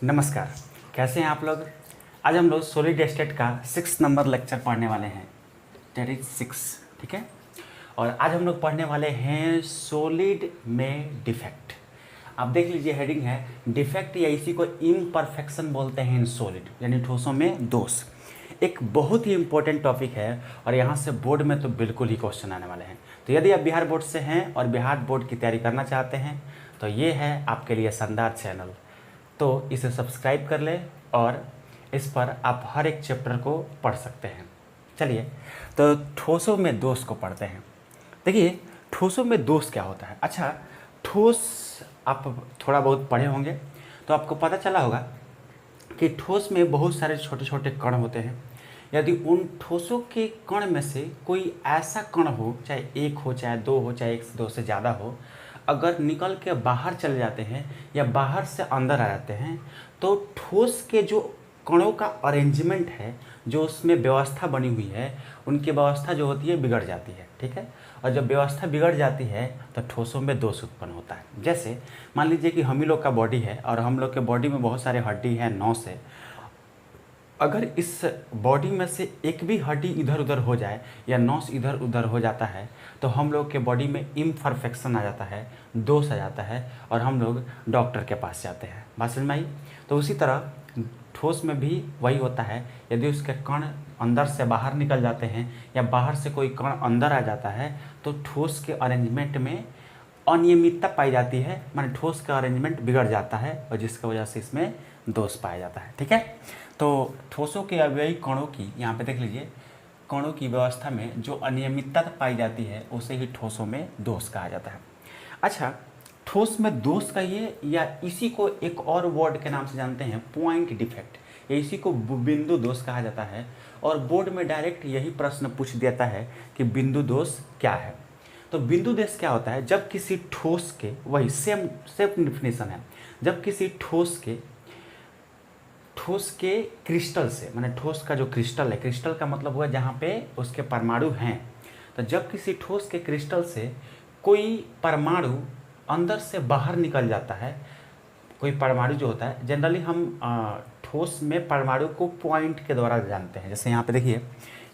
नमस्कार, कैसे हैं आप लोग। आज हम लोग सॉलिड स्टेट का 6 नंबर लेक्चर पढ़ने वाले हैं, दैट इज 6, ठीक है। और आज हम लोग पढ़ने वाले हैं सॉलिड में डिफेक्ट। आप देख लीजिए, हेडिंग है डिफेक्ट या इसी को इम्परफेक्शन बोलते हैं इन सॉलिड, यानी ठोसों में दोष। एक बहुत ही इंपॉर्टेंट टॉपिक है और यहाँ से बोर्ड में तो बिल्कुल ही क्वेश्चन आने वाले हैं। तो यदि आप बिहार बोर्ड से हैं और बिहार बोर्ड की तैयारी करना चाहते हैं तो ये है आपके लिए शानदार चैनल। तो इसे सब्सक्राइब कर लें और इस पर आप हर एक चैप्टर को पढ़ सकते हैं। चलिए, तो ठोसों में दोष को पढ़ते हैं। देखिए, ठोसों में दोष क्या होता है। अच्छा, ठोस आप थोड़ा बहुत पढ़े होंगे तो आपको पता चला होगा कि ठोस में बहुत सारे छोटे छोटे कण होते हैं। यदि उन ठोसों के कण में से कोई ऐसा कण हो, चाहे एक हो, चाहे दो हो, चाहे एक से दो से ज़्यादा हो, अगर निकल के बाहर चले जाते हैं या बाहर से अंदर आ जाते हैं तो ठोस के जो कणों का अरेंजमेंट है, जो उसमें व्यवस्था बनी हुई है, उनकी व्यवस्था जो होती है बिगड़ जाती है, ठीक है। और जब व्यवस्था बिगड़ जाती है तो ठोसों में दोष उत्पन्न होता है। जैसे मान लीजिए कि हम ही लोग का बॉडी है और हम लोग के बॉडी में बहुत सारे हड्डी हैं, नस है। अगर इस बॉडी में से एक भी हड्डी इधर उधर हो जाए या नस इधर उधर हो जाता है तो हम लोग के बॉडी में इम्परफेक्शन आ जाता है, दोष आ जाता है और हम लोग डॉक्टर के पास जाते हैं। बात समझ में आई। तो उसी तरह ठोस में भी वही होता है। यदि उसके कण अंदर से बाहर निकल जाते हैं या बाहर से कोई कण अंदर आ जाता है तो ठोस के अरेंजमेंट में अनियमितता पाई जाती है, माने ठोस का अरेंजमेंट बिगड़ जाता है और जिसकी वजह से इसमें दोष पाया जाता है, ठीक है। तो ठोसों के अवयवी कणों की, यहाँ पे देख लीजिए, कणों की व्यवस्था में जो अनियमितता पाई जाती है उसे ही ठोसों में दोष कहा जाता है। अच्छा, ठोस में दोष कहिए या इसी को एक और वर्ड के नाम से जानते हैं पॉइंट डिफेक्ट, या इसी को बिंदु दोष कहा जाता है। और बोर्ड में डायरेक्ट यही प्रश्न पूछ देता है कि बिंदु दोष क्या है। तो बिंदु दोष क्या होता है, जब किसी ठोस के, वही सेम डिफिनेशन है, जब किसी ठोस के क्रिस्टल से, माने ठोस का जो क्रिस्टल है, क्रिस्टल का मतलब हुआ जहाँ पे उसके परमाणु हैं, तो जब किसी ठोस के क्रिस्टल से कोई परमाणु अंदर से बाहर निकल जाता है, कोई परमाणु जो होता है, जनरली हम ठोस में परमाणु को पॉइंट के द्वारा जानते हैं। जैसे यहाँ पे देखिए,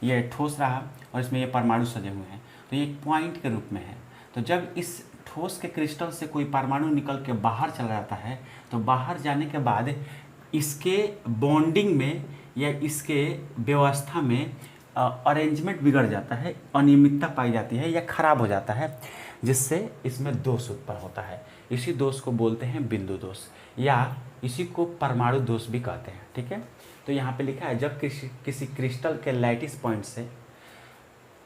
ये ठोस रहा और इसमें ये परमाणु सजे हुए हैं तो ये एक पॉइंट के रूप में है। तो जब इस ठोस के क्रिस्टल से कोई परमाणु निकल के बाहर चला जाता है तो बाहर जाने के बाद इसके बॉन्डिंग में या इसके व्यवस्था में अरेंजमेंट बिगड़ जाता है, अनियमितता पाई जाती है या खराब हो जाता है, जिससे इसमें दोष उत्पन्न होता है। इसी दोष को बोलते हैं बिंदु दोष या इसी को परमाणु दोष भी कहते हैं, ठीक है। तो यहाँ पे लिखा है, जब किसी क्रिस्टल के लैटिस पॉइंट से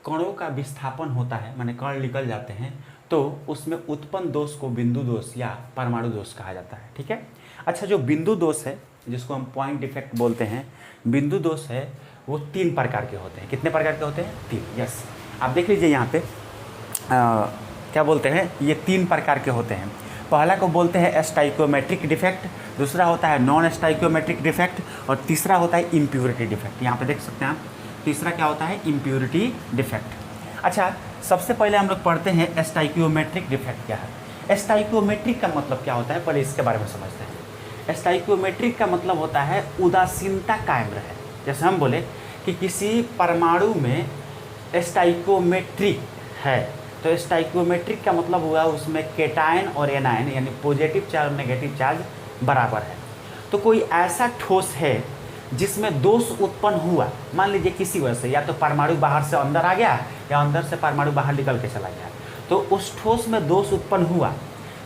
कणों का विस्थापन होता है, माने कण निकल जाते हैं, तो उसमें उत्पन्न दोष को बिंदु दोष या परमाणु दोष कहा जाता है, ठीक है। अच्छा, जो बिंदु दोष है, जिसको हम पॉइंट डिफेक्ट बोलते हैं, बिंदु दोष है, वो 3 प्रकार के होते हैं। कितने प्रकार के होते हैं? 3। यस, आप देख लीजिए यहाँ पे क्या बोलते हैं, ये 3 प्रकार के होते हैं। पहला को बोलते हैं स्टाइकियोमेट्रिक डिफेक्ट, दूसरा होता है नॉन स्टाइकियोमेट्रिक डिफेक्ट और तीसरा होता है इम्प्योरिटी डिफेक्ट। यहाँ पे देख सकते हैं आप, तीसरा क्या होता है? Impurity defect. अच्छा, सबसे पहले हम लोग पढ़ते हैं स्टाइकियोमेट्रिक डिफेक्ट क्या है। स्टाइकियोमेट्रिक का मतलब क्या होता है, पहले इसके बारे में समझते हैं। स्टाइकियोमेट्रिक का मतलब होता है उदासीनता कायम रहे। जैसे हम बोले कि किसी परमाणु में स्टाइकियोमेट्रिक है, तो स्टाइकियोमेट्रिक का मतलब हुआ उसमें केटायन और एनायन, यानी पॉजिटिव चार्ज और नेगेटिव चार्ज बराबर है। तो कोई ऐसा ठोस है जिसमें दोष उत्पन्न हुआ, मान लीजिए किसी वजह से, या तो परमाणु बाहर से अंदर आ गया या अंदर से परमाणु बाहर निकल के चला गया, तो उस ठोस में दोष उत्पन्न हुआ।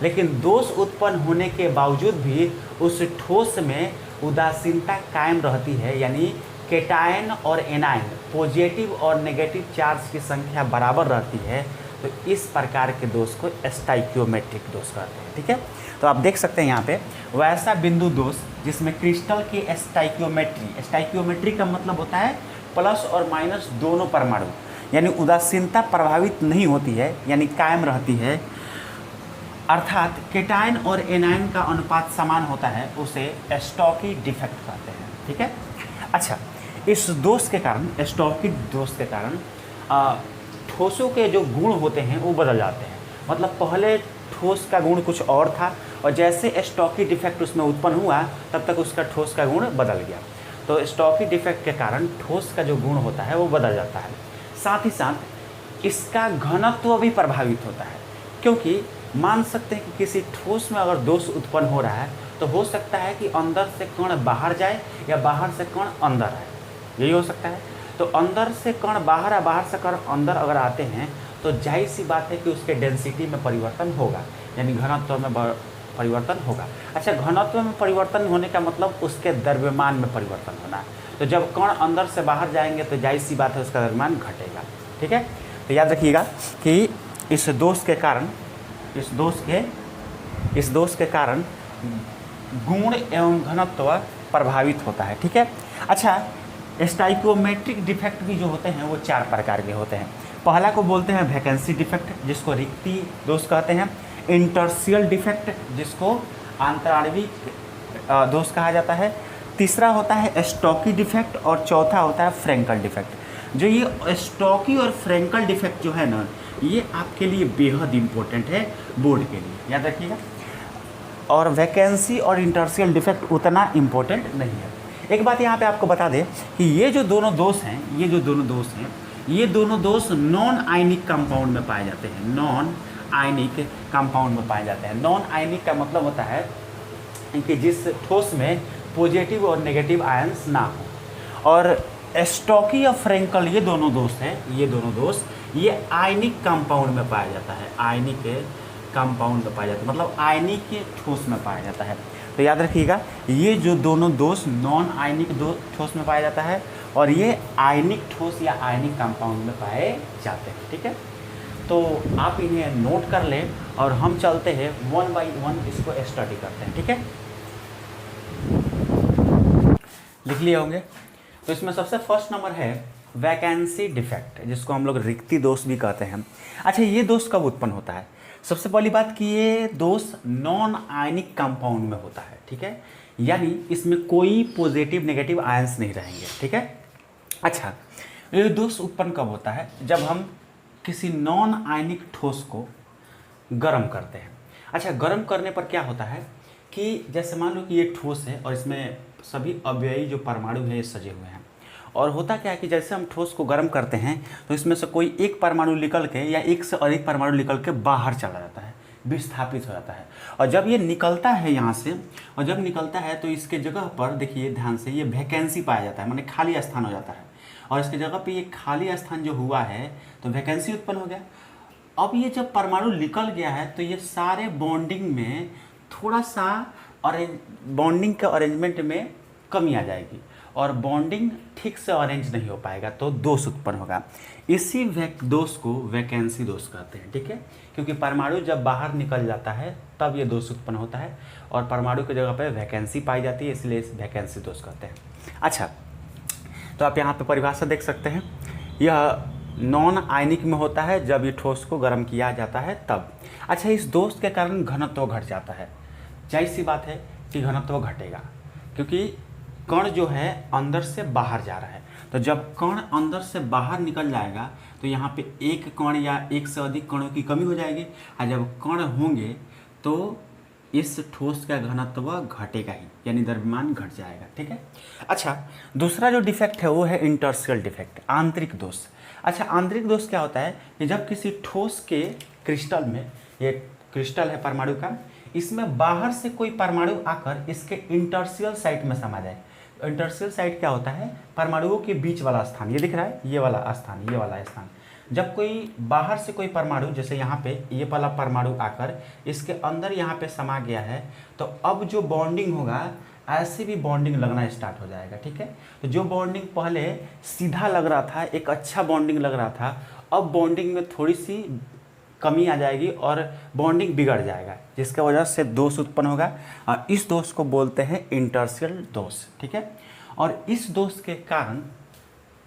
लेकिन दोष उत्पन्न होने के बावजूद भी उस ठोस में उदासीनता कायम रहती है, यानी केटायन और एनायन, पॉजिटिव और नेगेटिव चार्ज की संख्या बराबर रहती है। तो इस प्रकार के दोष को स्टाइकियोमेट्रिक दोष कहते हैं, ठीक है। तो आप देख सकते हैं यहाँ पे, वैसा बिंदु दोष जिसमें क्रिस्टल की स्टाइकियोमेट्री का मतलब होता है प्लस और माइनस दोनों परमाणु, यानी उदासीनता प्रभावित नहीं होती है, यानी कायम रहती है, अर्थात केटायन और एनायन का अनुपात समान होता है, उसे स्टॉकी डिफेक्ट कहते हैं, ठीक है। अच्छा, इस दोष के कारण, स्टॉकी दोष के कारण ठोसों के जो गुण होते हैं वो बदल जाते हैं। मतलब पहले ठोस का गुण कुछ और था और जैसे स्टॉकी डिफेक्ट उसमें उत्पन्न हुआ तब तक उसका ठोस का गुण बदल गया। तो स्टॉकी डिफेक्ट के कारण ठोस का जो गुण होता है वो बदल जाता है। साथ ही साथ इसका घनत्व भी प्रभावित होता है, क्योंकि मान सकते हैं कि किसी ठोस में अगर दोष उत्पन्न हो रहा है तो हो सकता है कि अंदर से कण बाहर जाए या बाहर से कण अंदर आए, यही हो सकता है। तो अंदर से कण बाहर या बाहर से कण अंदर अगर आते हैं तो जाहिर सी बात है कि उसके डेंसिटी में परिवर्तन होगा, यानी घनत्व में परिवर्तन होगा। अच्छा, घनत्व में परिवर्तन होने का मतलब उसके द्रव्यमान में परिवर्तन होना है। तो जब कण अंदर से बाहर जाएंगे तो जाहिर सी बात है उसका द्रव्यमान घटेगा। ठीक है, तो याद रखिएगा कि इस दोष के कारण गुण एवं घनत्व प्रभावित होता है। ठीक है। अच्छा, स्टाइकोमेट्रिक डिफेक्ट भी जो होते हैं वो 4 प्रकार के होते हैं। पहला को बोलते हैं वैकेंसी डिफेक्ट, जिसको रिक्ति दोष कहते हैं। इंटरशियल डिफेक्ट, जिसको आंतराणविक दोष कहा जाता है। तीसरा होता है स्टॉकी डिफेक्ट और चौथा होता है फ्रैंकल डिफेक्ट। जो ये स्टॉकी और फ्रैंकल डिफेक्ट जो है ना, ये आपके लिए बेहद इम्पोर्टेंट है बोर्ड के लिए, याद रखिएगा। और वैकेंसी और इंटरशियल डिफेक्ट उतना इम्पोर्टेंट नहीं है। एक बात यहाँ पे आपको बता दें कि ये जो दोनों दोष हैं, ये दोनों दोष नॉन आयनिक कंपाउंड में पाए जाते हैं। नॉन आयनिक कंपाउंड में पाए जाते हैं। नॉन आयनिक का मतलब होता है कि जिस ठोस में पॉजिटिव और नेगेटिव आयंस ना हो। और स्टॉकी और फ्रैंकल ये दोनों दोष ये आयनिक कंपाउंड में पाया जाता है। आयनिक कंपाउंड में पाया जाता है, मतलब आयनिक के ठोस में पाया जाता है। तो याद रखिएगा, ये जो दोनों दोष नॉन आयनिक ठोस में पाया जाता है और ये आयनिक ठोस या आयनिक कंपाउंड में पाए जाते हैं। ठीक है, तो आप इन्हें नोट कर लें और हम चलते हैं 1 बाई 1 इसको स्टडी करते हैं। ठीक है, लिख लिए होंगे। तो इसमें सबसे फर्स्ट नंबर है वैकेंसी डिफेक्ट, जिसको हम लोग रिक्ति दोष भी कहते हैं। अच्छा, ये दोष कब उत्पन्न होता है? सबसे पहली बात कि ये दोष नॉन आयनिक कंपाउंड में होता है। ठीक है, यानी इसमें कोई पॉजिटिव नेगेटिव आयंस नहीं रहेंगे। ठीक है। अच्छा, ये दोष उत्पन्न कब होता है? जब हम किसी नॉन आयनिक ठोस को गर्म करते हैं। अच्छा, गर्म करने पर क्या होता है कि जैसे मान लो कि ये ठोस है और इसमें सभी अव्ययी जो परमाणु हैं ये सजे हुए हैं, और होता क्या है कि जैसे हम ठोस को गर्म करते हैं तो इसमें से कोई एक परमाणु निकल के या एक से अधिक परमाणु निकल के बाहर चला जाता है, विस्थापित हो जाता है। और जब ये निकलता है यहाँ से, और जब निकलता है तो इसके जगह पर देखिए ध्यान से, ये वैकेंसी पाया जाता है, माने खाली स्थान हो जाता है। और इसके जगह पे ये खाली स्थान जो हुआ है तो वैकेंसी उत्पन्न हो गया। अब ये जब परमाणु निकल गया है तो ये सारे बॉन्डिंग में थोड़ा सा बॉन्डिंग के अरेंजमेंट में कमी आ जाएगी और बॉन्डिंग ठीक से अरेंज नहीं हो पाएगा, तो दोष उत्पन्न होगा। इसी दोष को वैकेंसी दोष कहते हैं। ठीक है, क्योंकि परमाणु जब बाहर निकल जाता है तब ये दोष उत्पन्न होता है और परमाणु की जगह पर वैकेंसी पाई जाती है, इसलिए इस वैकेंसी दोष कहते हैं। अच्छा, तो आप यहाँ पे परिभाषा देख सकते हैं। यह नॉन आयनिक में होता है जब ये ठोस को गर्म किया जाता है तब। अच्छा, इस दोष के कारण घनत्व घट जाता है। जाहिर सी बात है कि घनत्व घटेगा, क्योंकि कण जो है अंदर से बाहर जा रहा है। तो जब कण अंदर से बाहर निकल जाएगा तो यहाँ पे एक कण या एक से अधिक कणों की कमी हो जाएगी, और जब कण होंगे तो इस ठोस का घनत्व घटेगा ही, यानी द्रव्यमान घट जाएगा। ठीक है। अच्छा, दूसरा जो डिफेक्ट है वो है इंटरशियल डिफेक्ट, आंतरिक दोष। अच्छा, आंतरिक दोष क्या होता है कि जब किसी ठोस के क्रिस्टल में, ये क्रिस्टल है परमाणु का, इसमें बाहर से कोई परमाणु आकर इसके इंटरशियल साइट में समा जाए। इंटरशियल साइट क्या होता है? परमाणुओं के बीच वाला स्थान, ये दिख रहा है, ये वाला स्थान। जब कोई बाहर से कोई परमाणु, जैसे यहाँ पे ये वाला परमाणु आकर इसके अंदर यहाँ पे समा गया है, तो अब जो बॉन्डिंग होगा ऐसे भी बॉन्डिंग लगना स्टार्ट हो जाएगा। ठीक है, तो जो बॉन्डिंग पहले सीधा लग रहा था, एक अच्छा बॉन्डिंग लग रहा था, अब बॉन्डिंग में थोड़ी सी कमी आ जाएगी और बॉन्डिंग बिगड़ जाएगा, जिसके वजह से दोष उत्पन्न होगा, और इस दोष को बोलते हैं इंटरशियल दोष। ठीक है, और इस दोष के कारण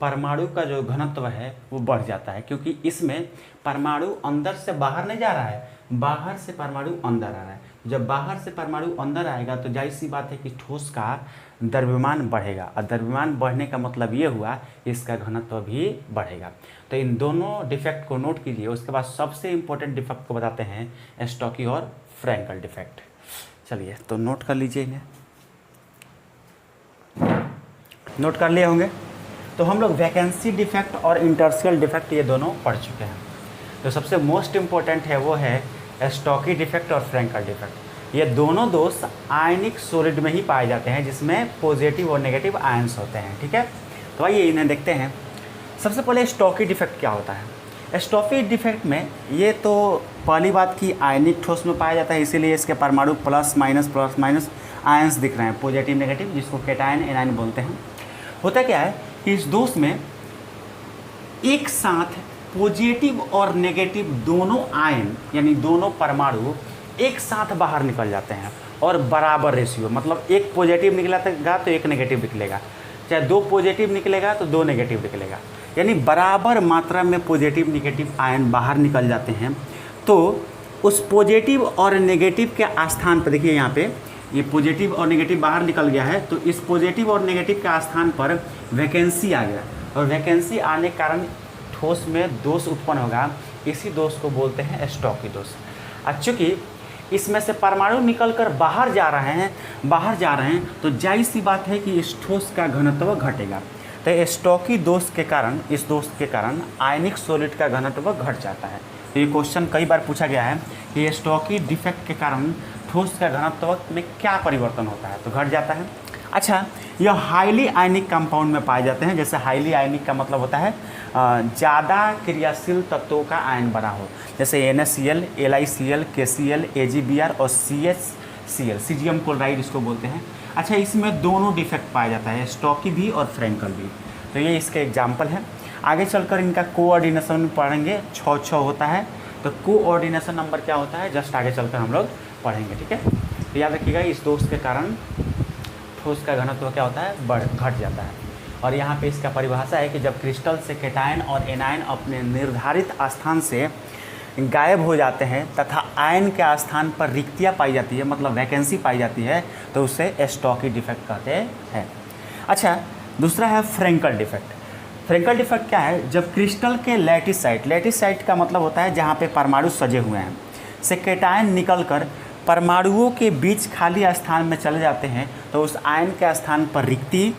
परमाणु का जो घनत्व है वो बढ़ जाता है, क्योंकि इसमें परमाणु अंदर से बाहर नहीं जा रहा है, बाहर से परमाणु अंदर आ रहा है। जब बाहर से परमाणु अंदर आएगा तो जाहिर सी बात है कि ठोस का द्रव्यमान बढ़ेगा, और द्रव्यमान बढ़ने का मतलब ये हुआ इसका घनत्व भी बढ़ेगा। तो इन दोनों डिफेक्ट को नोट कीजिए। उसके बाद सबसे इंपॉर्टेंट डिफेक्ट को बताते हैं स्टॉकी और फ्रैंकल डिफेक्ट। चलिए तो नोट कर लीजिए इन्हें, नोट कर लिए होंगे। तो हम लोग वैकेंसी डिफेक्ट और इंटरशियल डिफेक्ट ये दोनों पढ़ चुके हैं। तो सबसे मोस्ट इम्पोर्टेंट है वो है स्टॉकी डिफेक्ट और फ्रैंकल डिफेक्ट। ये दोनों दोष आयनिक सॉलिड में ही पाए जाते हैं जिसमें पॉजिटिव और नेगेटिव आयंस होते हैं, ठीक है। तो आइए इन्हें देखते हैं। सबसे पहले स्टॉकी डिफेक्ट क्या होता है। स्टॉकी डिफेक्ट में ये तो पहली बात की आयनिक ठोस में पाया जाता है, इसीलिए इसके परमाणु प्लस माइनस आयंस दिख रहे हैं, पॉजिटिव नेगेटिव, जिसको कैटायन एनायन बोलते हैं। होता क्या है कि इस दोष में एक साथ पॉजिटिव और नेगेटिव दोनों आयन यानी दोनों परमाणु एक साथ बाहर निकल जाते हैं और बराबर रेशियो, मतलब एक पॉजिटिव निकलेगा तो एक नेगेटिव निकलेगा, चाहे दो पॉजिटिव निकलेगा तो दो नेगेटिव निकलेगा, यानी बराबर मात्रा में पॉजिटिव नेगेटिव आयन बाहर निकल जाते हैं। तो उस पॉजिटिव और नेगेटिव के स्थान पर देखिए, यहाँ पे ये पॉजिटिव और नेगेटिव बाहर निकल गया है, तो इस पॉजिटिव और नेगेटिव के स्थान पर वैकेंसी आ गया, और वैकेंसी आने के कारण ठोस में दोष उत्पन्न होगा। इसी दोष को बोलते हैं स्टॉकी दोष। चूँकि इसमें से परमाणु निकलकर बाहर जा रहे हैं तो जाहिर सी बात है कि इस ठोस का घनत्व घटेगा। तो स्टॉकी दोष के कारण, इस दोष के कारण आयनिक सॉलिड का घनत्व घट जाता है। तो ये क्वेश्चन कई बार पूछा गया है कि स्टॉकी डिफेक्ट के कारण ठोस का घनत्व में क्या परिवर्तन होता है, तो घट जाता है। अच्छा, यह हाईली आयनिक कंपाउंड में पाए जाते हैं। जैसे हाईली आयनिक का मतलब होता है ज़्यादा क्रियाशील तत्वों का आयन बना हो, जैसे NaCl, LiCl, KCl, AgBr और CHCl, सीजियम क्लोराइड इसको बोलते हैं। अच्छा, इसमें दोनों डिफेक्ट पाया जाता है, स्टॉकी भी और फ्रैंकल भी। तो ये इसके एग्जाम्पल हैं। आगे चलकर इनका कोऑर्डिनेशन पढ़ेंगे, 6 होता है। तो कोऑर्डिनेशन नंबर क्या होता है जस्ट आगे चलकर हम लोग पढ़ेंगे, ठीक है। तो याद रखिएगा, इस दोष के कारण ठोस का घनत्व क्या होता है, घट जाता है। और यहाँ पे इसका परिभाषा है कि जब क्रिस्टल से कैटायन और एनायन अपने निर्धारित स्थान से गायब हो जाते हैं तथा आयन के स्थान पर रिक्तियाँ पाई जाती है, मतलब वैकेंसी पाई जाती है, तो उसे स्टॉकी डिफेक्ट कहते हैं। अच्छा, दूसरा है फ्रैंकल डिफेक्ट। फ्रैंकल डिफेक्ट क्या है, जब क्रिस्टल के लैटिस साइट का मतलब होता है जहाँ पे परमाणु सजे हुए हैं, से कैटायन निकलकर परमाणुओं के बीच खाली स्थान में चले जाते हैं, तो उस आयन के स्थान पर रिक्ति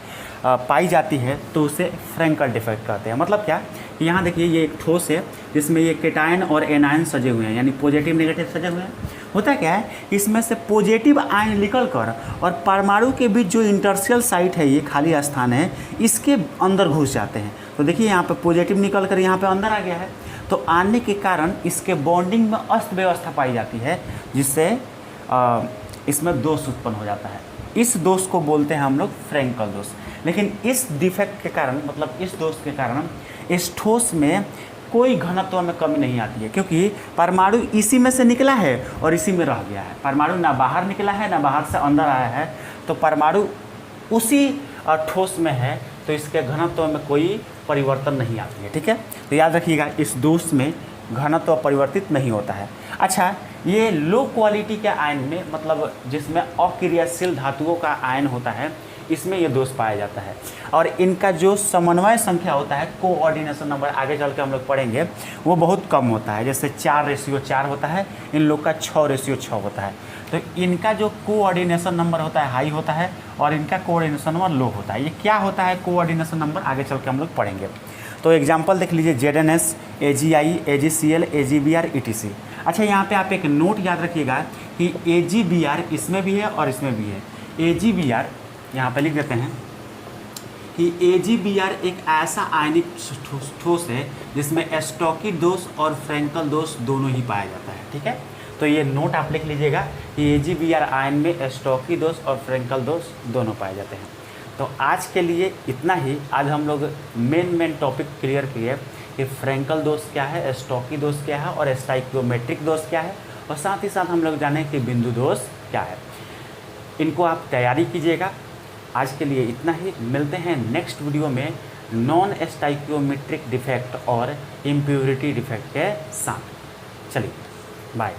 पाई जाती है, तो उसे फ्रैंकल डिफेक्ट कहते हैं। मतलब क्या, यहाँ देखिए ये एक ठोस है जिसमें ये कैटायन और एनायन सजे हुए हैं, यानी पॉजिटिव नेगेटिव सजे हुए हैं। होता क्या है, इसमें से पॉजिटिव आयन निकलकर और परमाणु के बीच जो इंटरशियल साइट है, ये खाली स्थान है, इसके अंदर घुस जाते हैं। तो देखिए यहाँ पे पॉजिटिव निकलकर यहाँ पे अंदर आ गया है, तो आने के कारण इसके बॉन्डिंग में अस्त व्यवस्था पाई जाती है, जिससे इसमें दोष उत्पन्न हो जाता है। इस दोष को बोलते हैं हम लोग फ्रैंकल दोष। लेकिन इस डिफेक्ट के कारण, मतलब इस दोष के कारण, इस ठोस में कोई घनत्व में कमी नहीं आती है, क्योंकि परमाणु इसी में से निकला है और इसी में रह गया है। परमाणु ना बाहर निकला है ना बाहर से अंदर आया है, तो परमाणु उसी ठोस में है, तो इसके घनत्व में कोई परिवर्तन नहीं आती है, ठीक है। तो याद रखिएगा, इस दोष में घनत्व परिवर्तित नहीं होता है। अच्छा, ये लो क्वालिटी के आयन में, मतलब जिसमें अक्रियाशील धातुओं का आयन होता है, इसमें ये दोष पाया जाता है। और इनका जो समन्वय संख्या होता है, कोऑर्डिनेशन नंबर, आगे चल के हम लोग पढ़ेंगे, वो बहुत कम होता है। जैसे 4:4 होता है, इन लोग का 6:6 होता है। तो इनका जो कोऑर्डिनेशन नंबर होता है हाई होता है, और इनका कोऑर्डिनेशन नंबर लो होता है। ये क्या होता है कोऑर्डिनेशन नंबर, आगे चल के हम लोग पढ़ेंगे। तो एग्जाम्पल देख लीजिए, ZnS, AgI, AgCl, AgBr, ETC। अच्छा, यहाँ पे आप एक नोट याद रखिएगा कि AgBr इसमें भी है और इसमें भी है। AgBr यहाँ पे लिख देते हैं कि AgBr एक ऐसा आयनिक ठोस है जिसमें स्टॉकी दोष और फ्रैंकल दोष दोनों ही पाया जाता है, ठीक है। तो ये नोट आप लिख लीजिएगा कि AgBr आयन में स्टॉकी दोष और फ्रैंकल दोष दोनों पाए जाते हैं। तो आज के लिए इतना ही। आज हम लोग मेन टॉपिक क्लियर किए कि फ्रैंकल दोष क्या है, स्टॉकी दोष क्या है और स्टाइकियोमेट्रिक दोष क्या है, और साथ ही साथ हम लोग जाने कि बिंदु दोष क्या है। इनको आप तैयारी कीजिएगा। आज के लिए इतना ही। मिलते हैं नेक्स्ट वीडियो में नॉन स्टाइकियोमेट्रिक डिफेक्ट और इम्प्योरिटी डिफेक्ट के साथ। चलिए, बाय।